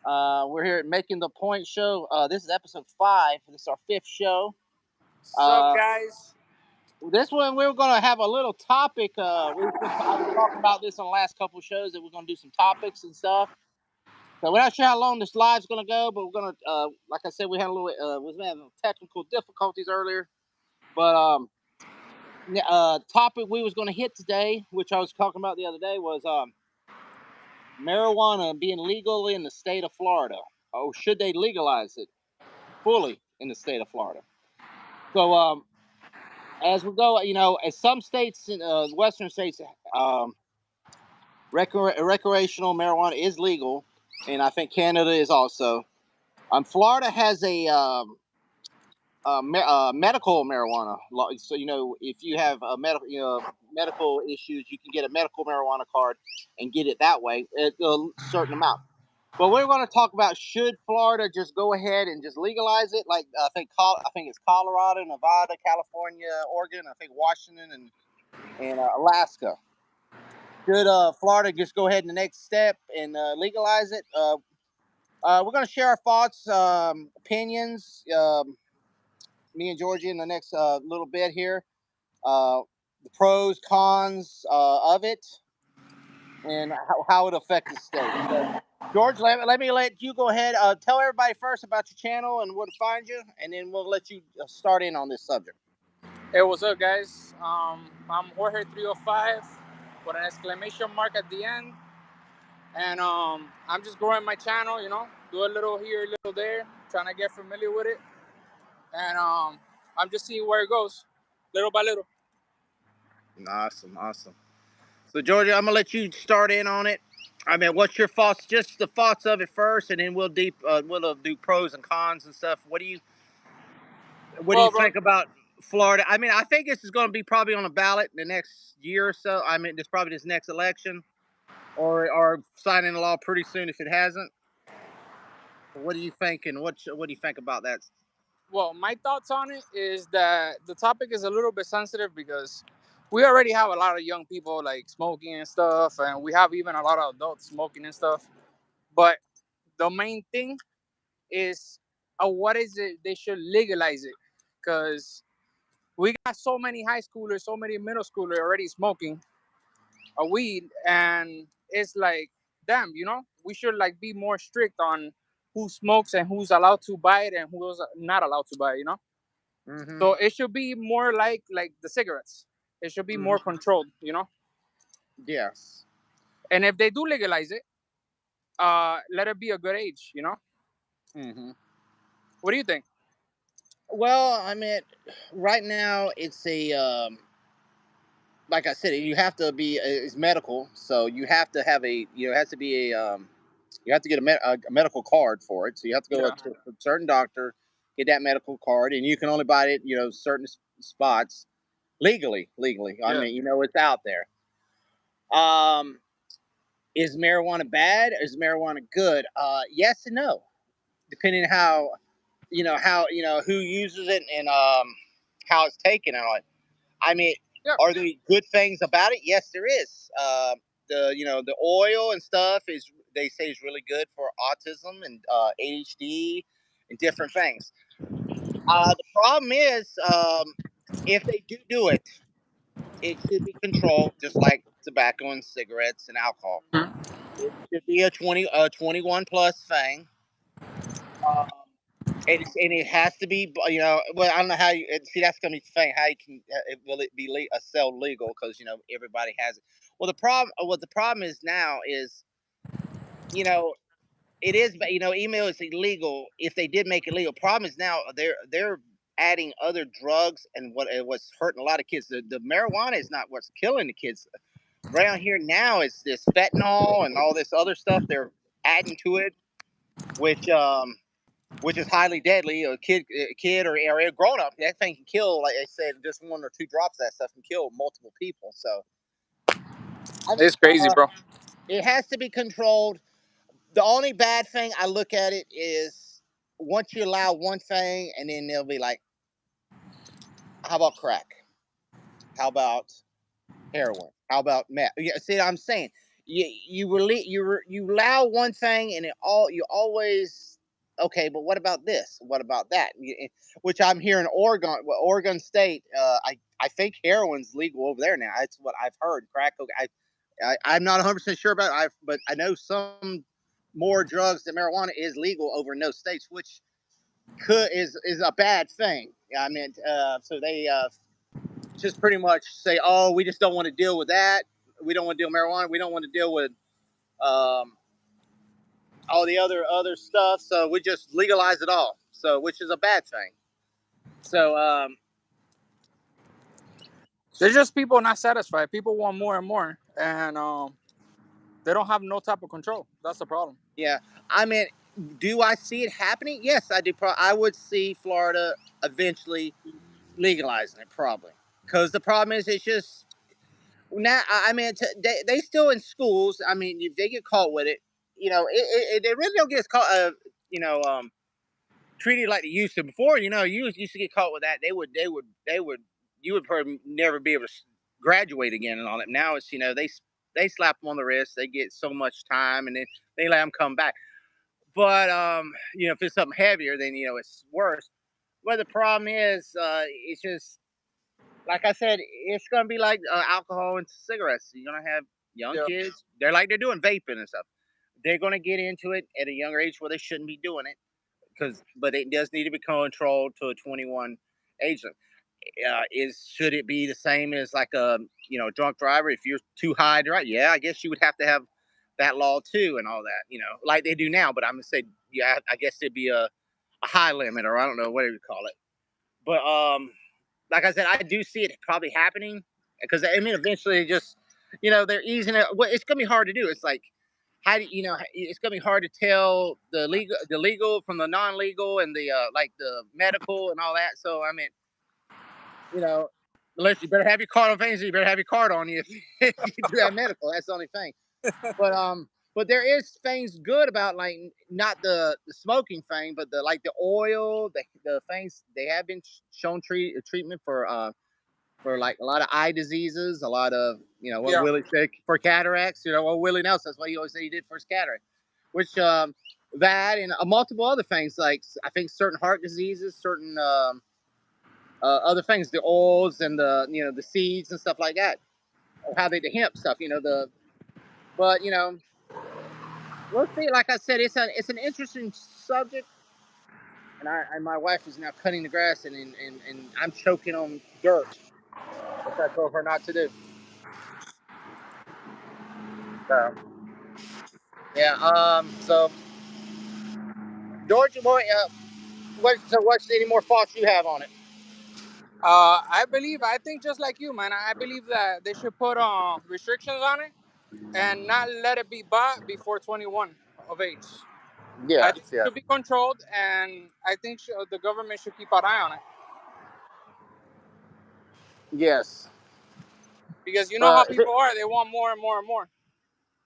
We're here at Making the Point Show. This is episode 5. This is our 5th show. Sup, Uh, guys? this one we're gonna have a little topic. I was talking about this on the last couple shows that we're gonna do some topics and stuff. So we're not sure how long this live's gonna go, but we're gonna, like I said, we had a little, was having technical difficulties earlier. But topic we was gonna hit today, which I was talking about the other day, was marijuana being legal in the state of Florida. Oh, should they legalize it fully in the state of Florida? So as we go, as some states, in Western states, recreational marijuana is legal, and I think Canada is also. Florida has a medical marijuana law. So if you have a medical issues, you can get a medical marijuana card and get it that way at a certain amount. But we're going to talk about, should Florida just go ahead and just legalize it? Like I think it's Colorado, Nevada, California, Oregon, I think Washington and Alaska. Should Florida just go ahead in the next step and legalize it? We're going to share our thoughts, opinions. Me and Georgie in the next little bit here. The pros, cons of it, and how it affects the state. So, George, let me let you go ahead. Tell everybody first about your channel and where to find you, and then we'll let you start in on this subject. Hey, what's up, guys? I'm Jorge305 with an exclamation mark at the end. And I'm just growing my channel, do a little here, a little there, trying to get familiar with it. And I'm just seeing where it goes, little by little. Awesome. So, Georgia, I'm gonna let you start in on it. I mean, what's your thoughts? Just the thoughts of it first, and then we'll do pros and cons and stuff. What do you think about Florida? I mean, I think this is going to be probably on a ballot in the next year or so. I mean, this probably this next election, or signing the law pretty soon if it hasn't. What do you think, and what do you think about that? Well, my thoughts on it is that the topic is a little bit sensitive because we already have a lot of young people like smoking and stuff, and we have even a lot of adults smoking and stuff. But the main thing is what is it they should legalize it, because we got so many high schoolers, so many middle schoolers already smoking a weed, and it's like, damn, we should like be more strict on who smokes and who's allowed to buy it and who's not allowed to buy it. Mm-hmm. So it should be more like the cigarettes. It should be more controlled. Yes. And if they do legalize it, let it be a good age. Mm-hmm. What do you think? Well, I mean, right now it's like I said, you have to be it's medical, so you have to have it has to be you have to get a medical card for it. So you have to go to a certain doctor, get that medical card, and you can only buy it, certain spots legally. I mean, it's out there. Is marijuana bad? Is marijuana good? Yes and no, depending on who uses it and how it's taken and all it. I mean, are there good things about it? Yes, there is. The oil and stuff they say is really good for autism and ADHD and different things. The problem is, if they do it, it should be controlled, just like tobacco and cigarettes and alcohol. It should be a 21 plus thing. And it has to be, well, I don't know how you see. That's gonna be the thing. How you can will it be sell legal? Because everybody has it. Well, what the problem is now is, it is, email is illegal. If they did make it legal, problem is now they're adding other drugs, and what's hurting a lot of kids. The marijuana is not what's killing the kids around here now. Is this fentanyl and all this other stuff they're adding to it, which is highly deadly. A kid or a grown up, that thing can kill. Like I said, just 1 or 2 drops of that stuff can kill multiple people. So It's crazy, bro. It has to be controlled. The only bad thing I look at it is, once you allow one thing, and then they'll be like, how about crack? How about heroin? How about meth? Yeah, see, I'm saying you allow one thing, and you always okay. But what about this? What about that? Which I'm here in Oregon, well, Oregon State. I think heroin's legal over there now. That's what I've heard. Crack cocaine. I'm not 100% sure about it, but I know some more drugs than marijuana is legal over in those states, which is a bad thing. I mean, so they just pretty much say, "Oh, we just don't want to deal with that. We don't want to deal with marijuana. We don't want to deal with um, all the other stuff. So we just legalize it all. So which is a bad thing. So There's just people not satisfied. People want more and more, and they don't have no type of control. That's the problem. yeah, I mean, do I see it happening? Yes, I do. I would see Florida eventually legalizing it, probably, because the problem is it's just now. I mean, they still in schools. I mean, if they get caught with it, they really don't get caught. You know, treated like they used to before. You used to get caught with that. They would. You would probably never be able to graduate again and all that. Now it's they slap them on the wrist. They get so much time, and then they let them come back. But if it's something heavier, then it's worse. But the problem is, it's just like I said, it's gonna be like alcohol and cigarettes. You're gonna have young Yeah. kids. They're doing vaping and stuff. They're gonna get into it at a younger age where they shouldn't be doing it but it does need to be controlled to a 21 age limit. Is should it be the same as like a drunk driver? If you're too high to drive, yeah, I guess you would have to have that law too and all that, like they do now. But I'm gonna say, yeah, I guess it'd be a high limit, or I don't know whatever you call it. But like I said, I do see it probably happening because I mean, eventually, just they're easing it. Well, it's gonna be hard to do. It's like how do it's gonna be hard to tell the legal from the non-legal and the like the medical and all that. So I mean, you know, unless you better have your card on things, you better have your card on you if you do have medical. That's the only thing. But there is things good about like not the smoking thing, but the like the oil, the things they have been shown treatment for like a lot of eye diseases, a lot of what Yeah. Willie said for cataracts. What Willie Nelson. That's what he always said he did for his cataract, which that and multiple other things like I think certain heart diseases, certain other things, the oils and the seeds and stuff like that, or how they the hemp stuff. But we'll see. Like I said, it's an interesting subject, and my wife is now cutting the grass, and I'm choking on dirt, which I told her not to do. So yeah. So Georgia boy, what's any more thoughts you have on it? I think just like you, man. I believe that they should put restrictions on it and not let it be bought before 21 of age. I Yes, think it yes, should be controlled, and I think the government should keep an eye on it yes. because you know how But people are; they want more and more and more.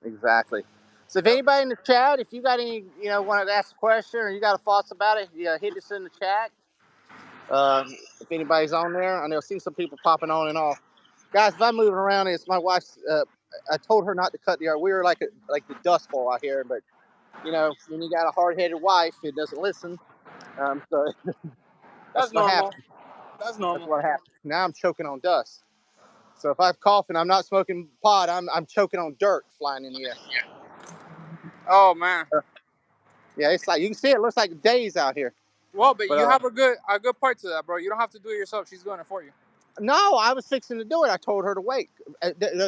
exactly. So if Yep. anybody in the chat, if you got any, want to ask a question or you got thoughts about it, yeah, hit us in the chat. If anybody's on there, I know I see some people popping on and off. Guys, if I'm moving around, it's my wife's. I told her not to cut the yard. We were like the dust bowl out here, but when you got a hard-headed wife, it doesn't listen. So that's That's what normal. happened. That's That's normal. what happened. Now I'm choking on dust. So if I'm coughing, I'm not smoking pot. I'm choking on dirt flying in the air. Oh man. Yeah, it's like you can see it looks like days out here. Well, but But you have a good part to that, bro. You don't have to do it yourself. She's doing it for you. no, I was fixing to do it. I told her to wait.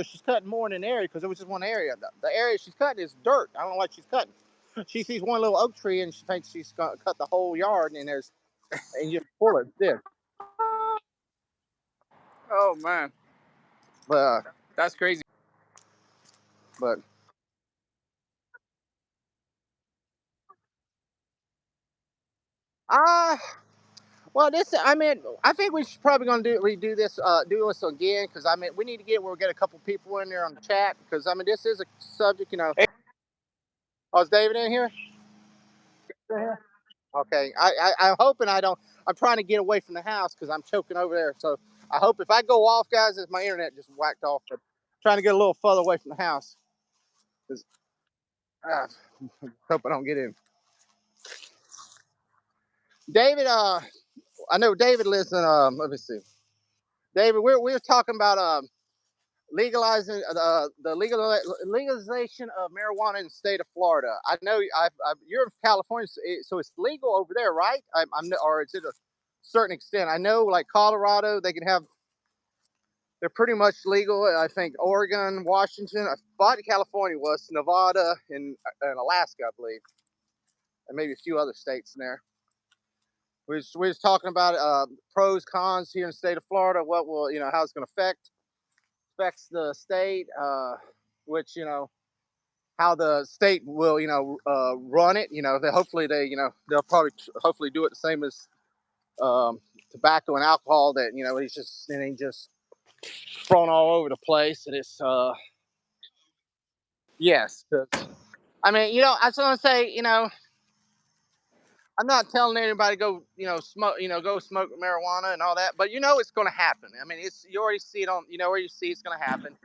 She's cutting more in an area because it was just one area. The area she's cutting is dirt. I don't know what she's cutting. She sees one little oak tree and she thinks she's gonna cut the whole yard and you just pull it. Yeah. Oh man, But that's crazy. but uh well, I mean, I think we should probably gonna redo this, do this again because I mean, we need to we'll get a couple people in there on the chat because I mean, this is a subject. Hey, Oh, is David in here? Okay, I'm hoping I don't. I'm trying to get away from the house because I'm choking over there. So I hope if I go off, guys, if my internet just whacked off. But trying to get a little further away from the house. Uh, hope I don't get in. David, I know David lives in. Let me see. David, we're talking about legalizing legalization of marijuana in the state of Florida. I know you're in California, so it's legal over there, right? Or it's at a certain extent. I know, like Colorado, they can have. They're pretty much legal. I think Oregon, Washington. I thought California was Nevada and Alaska, I believe, and maybe a few other states in there. We was talking about pros, cons here in the state of Florida. What will how it's going to affects the state, which how the state will run it. Hopefully they'll probably hopefully do it the same as tobacco and alcohol. That it ain't just thrown all over the place. And it's yes, 'cause, I mean I just want to say I'm not telling anybody to go smoke go smoke marijuana and all that, but it's going to happen. I mean you already see it on where you see it's going to happen.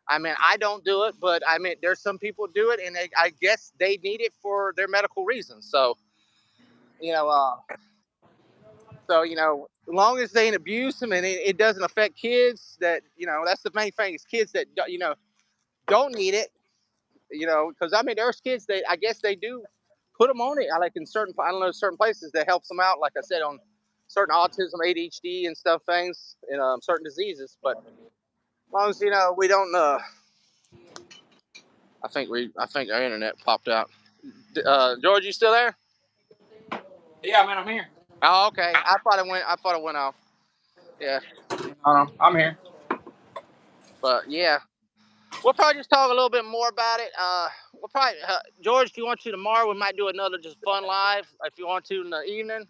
I mean, I don't do it, but I mean, there's some people do it, and I guess they need it for their medical reasons. So, you know, uh, as long as they ain't abuse them and it doesn't affect kids, that's the main thing is kids that don't need it. Because I mean, there's kids that I guess they do put them on it. I like in certain I don't know certain places that helps them out. Like I said, on certain autism, ADHD, and stuff things, and certain diseases. But as long as we don't. I think our internet popped out. George, you still there? Yeah, man, I'm here. Oh, okay. I thought it went off. Yeah, I'm here. but yeah, we'll probably just talk a little bit more about it. We'll probably George, if you want to tomorrow, we might do another just fun live if you want to in the evening.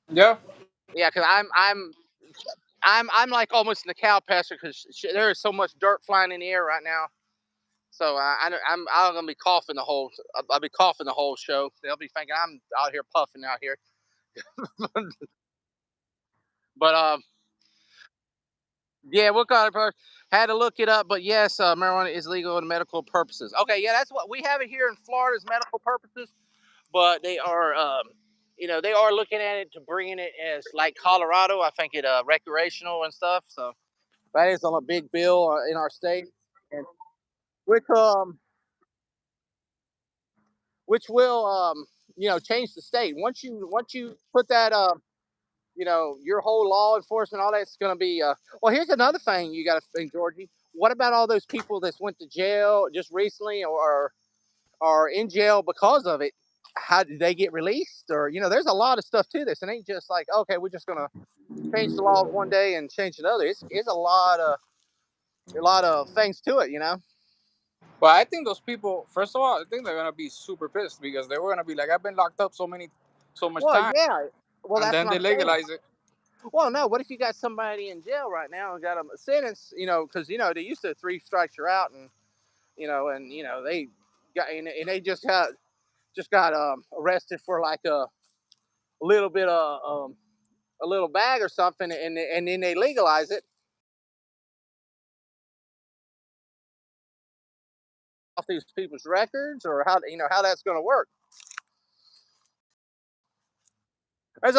Yeah. Yeah, because I'm like almost in the cow pasture because there is so much dirt flying in the air right now. So I'm gonna be coughing the whole. I'll be coughing the whole show. They'll be thinking I'm out here puffing out here. But yeah, what kind of person? Had to look it up, but yes, marijuana is legal in medical purposes. Okay, yeah, that's what we have it here in Florida is medical purposes, but they are, they are looking at it to bringing it as like Colorado. I think it recreational and stuff. So that is on a big bill in our state, and which um which will change the state once you put that your whole law enforcement, all that's going to be. Well, here's another thing you got to think, Georgie. What about all those people that went to jail just recently or are in jail because of it? How did they get released? Or there's a lot of stuff to this. It ain't just like okay, we're just gonna change the laws one day and change another. It's a lot of things to it. But I think those people, first of all, I think they're gonna be super pissed because they were gonna be like, I've been locked up so much Well, time, yeah. Well, and that's then what they I'm saying. legalize it. Well, no. What if you got somebody in jail right now and got them sentenced? Because they used to three strikes you're out, and they got and they just got arrested for like little bit of a little bag or something, and then they legalize it off these people's records, or how that's going to work. There's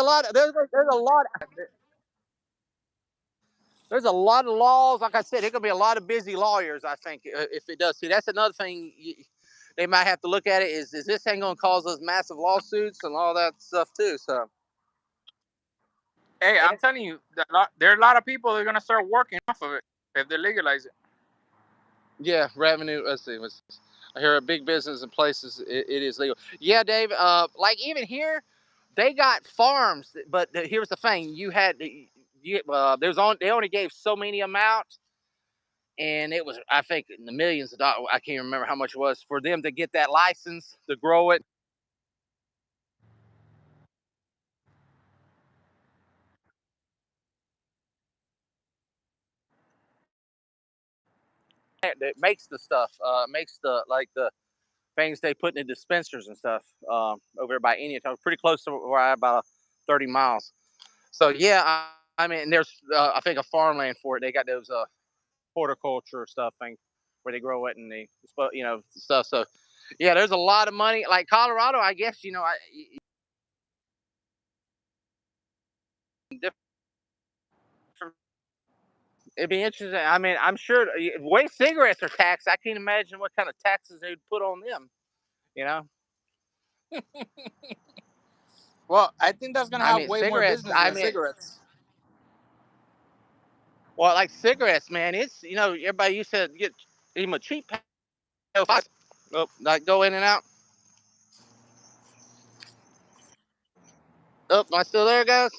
a lot of laws. Like I said, there's going to be a lot of busy lawyers. I think if it does. See, that's another thing. They might have to look at it. Is this thing going to cause us massive lawsuits and all that stuff too? So Hey, I'm and telling you, there are a lot of people that are gonna start working off of it if they legalize it. yeah, revenue. Let's see. I hear a big business in places it is legal. Yeah, Dave. Like even here, they got farms, but here's the thing: there's on they only gave so many amounts, and it was I think in the millions of dollars. I can't remember how much it was for them to get that license to grow it. That makes the stuff, makes the things they put in the dispensers and stuff over there by Indian. Pretty close to where I am, about 30 miles. So yeah, I mean, there's I think a farmland for it. They got those horticulture stuff thing where they grow it and stuff. So yeah, there's a lot of money. Like Colorado, I guess different. It'd be interesting. I mean, I'm sure the way cigarettes are taxed, I can't imagine what kind of taxes they'd put on them. You know, Well, I think that's gonna I have mean, way more cigarettes. business I than mean, cigarettes. well, like cigarettes, man. It's everybody used to get even a cheap pack. Oh, like go in and out. Oh, am I still there, guys?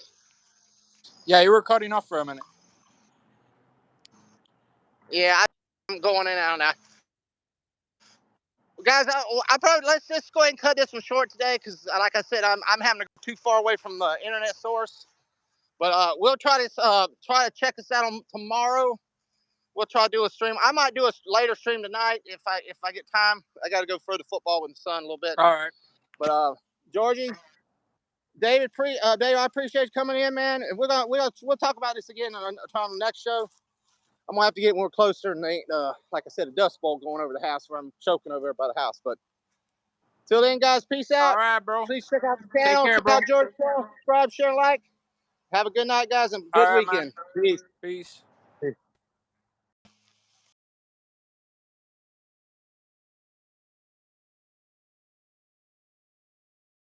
Yeah, you were cutting off for a minute. Yeah, I'm going in and out now. Well, guys, I probably let's just go ahead and cut this one short today because, like I said, I'm having to go too far away from the internet source. But we'll try to check us out on tomorrow. We'll try to do a stream. I might do a later stream tonight if I get time. I got to go throw the football with the sun a little bit. All right. But Georgie, Dave, I appreciate you coming in, man. And we'll talk about this again on the next show. I'm gonna have to get more closer and ain't like I said, a dust bowl going over the house where I'm choking over by the house. But till then, guys, peace All out. right, bro. Please check out the Take channel, care, check bro. out George's channel, subscribe, share, like. Have a good night, guys, and All good right, man. weekend. Peace. Peace.